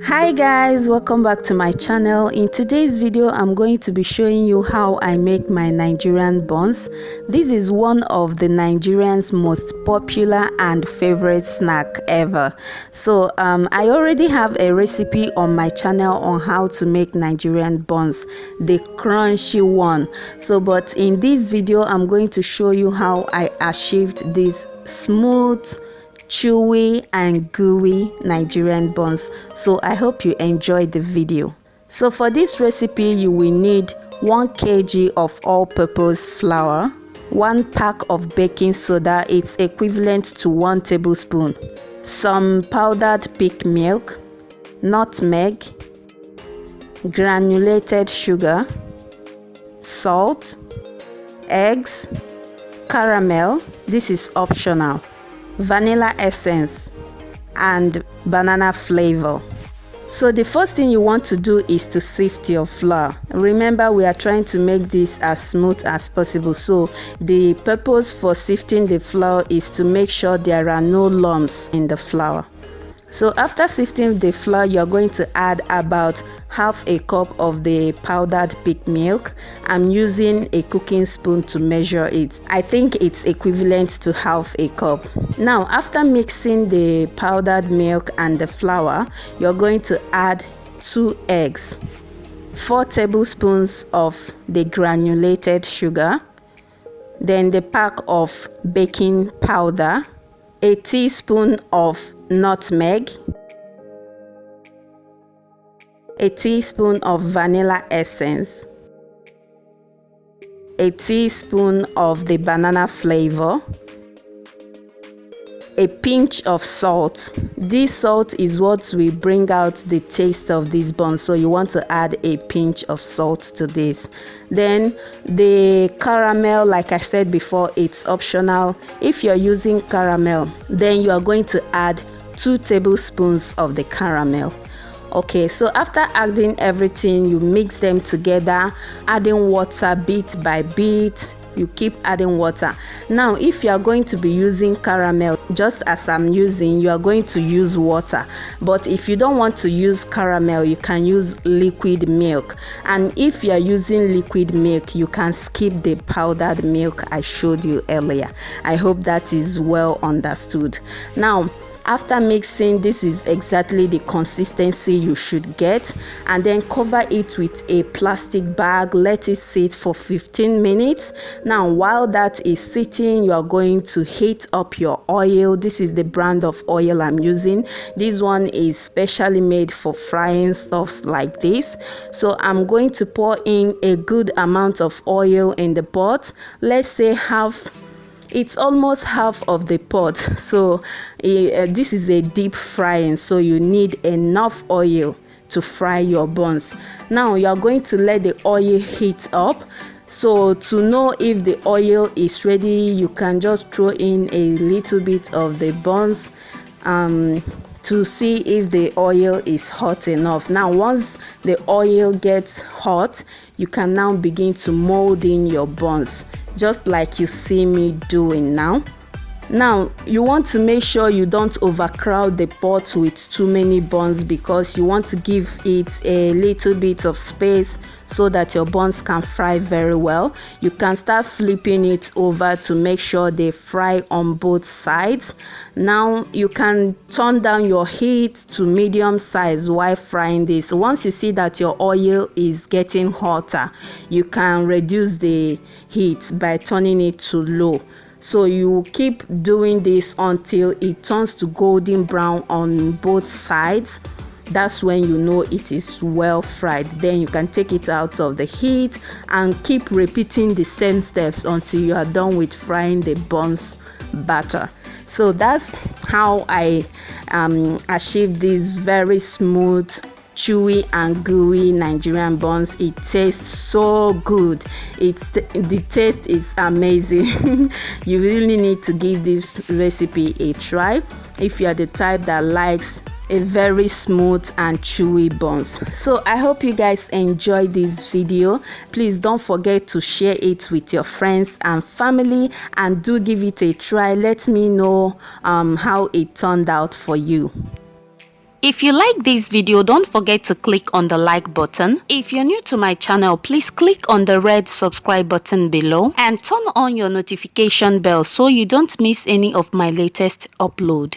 Hi guys, welcome back to my channel. In today's video I'm going to be showing you how I make my Nigerian buns. This is one of the Nigerians' most popular and favorite snack ever. So I already have a recipe on my channel on how to make Nigerian buns, the crunchy one. But in this video I'm going to show you how I achieved this smooth, chewy and gooey Nigerian buns. So I hope you enjoyed the video. So for this recipe you will need 1 kg of all-purpose flour, 1 pack of baking soda, it's equivalent to 1 tablespoon, some powdered pig milk, nutmeg, granulated sugar, salt, eggs, caramel, this is optional, vanilla essence and banana flavor. So the first thing you want to do is to sift your flour. Remember, we are trying to make this as smooth as possible, so the purpose for sifting the flour is to make sure there are no lumps in the flour. So after sifting the flour, you're going to add about half a cup of the powdered pig milk. I'm using a cooking spoon to measure it. I think it's equivalent to half a cup. Now, after mixing the powdered milk and the flour, you're going to add 2 eggs, 4 tablespoons of the granulated sugar, then the pack of baking powder, a teaspoon of nutmeg, a teaspoon of vanilla essence, a teaspoon of the banana flavor, a pinch of salt. This salt is what will bring out the taste of these buns, so you want to add a pinch of salt to this. Then the caramel, like I said before, it's optional. If you're using caramel, then you are going to add 2 tablespoons of the caramel. Okay, so after adding everything, you mix them together, adding water bit by bit. You keep adding water. Now if you are going to be using caramel, just as I'm using, you are going to use water. But if you don't want to use caramel, you can use liquid milk. And if you are using liquid milk, you can skip the powdered milk I showed you earlier. I hope that is well understood. Now after mixing, this is exactly the consistency you should get, and then cover it with a plastic bag. Let it sit for 15 minutes. Now while that is sitting, you are going to heat up your oil. This is the brand of oil I'm using. This one is specially made for frying stuffs like this. So I'm going to pour in a good amount of oil in the pot. Let's say it's almost half of the pot. So this is a deep frying, so you need enough oil to fry your buns. Now you are going to let the oil heat up. So to know if the oil is ready, you can just throw in a little bit of the buns to see if the oil is hot enough. Now once the oil gets hot, you can now begin to mold in your buns, just like you see me doing now. Now you want to make sure you don't overcrowd the pot with too many buns, because you want to give it a little bit of space so that your buns can fry very well. You can start flipping it over to make sure they fry on both sides. Now you can turn down your heat to medium size while frying this. Once you see that your oil is getting hotter, you can reduce the heat by turning it to low. So you keep doing this until it turns to golden brown on both sides. That's when you know it is well fried. Then you can take it out of the heat and keep repeating the same steps until you are done with frying the buns batter. So that's how I achieved this very smooth, chewy and gooey Nigerian buns. It tastes so good. The taste is amazing. You really need to give this recipe a try if you are the type that likes a very smooth and chewy buns. So I hope you guys enjoyed this video. Please don't forget to share it with your friends and family, and do give it a try. Let me know how it turned out for you. If you like this video, don't forget to click on the like button. If you're new to my channel, please click on the red subscribe button below and turn on your notification bell so you don't miss any of my latest upload.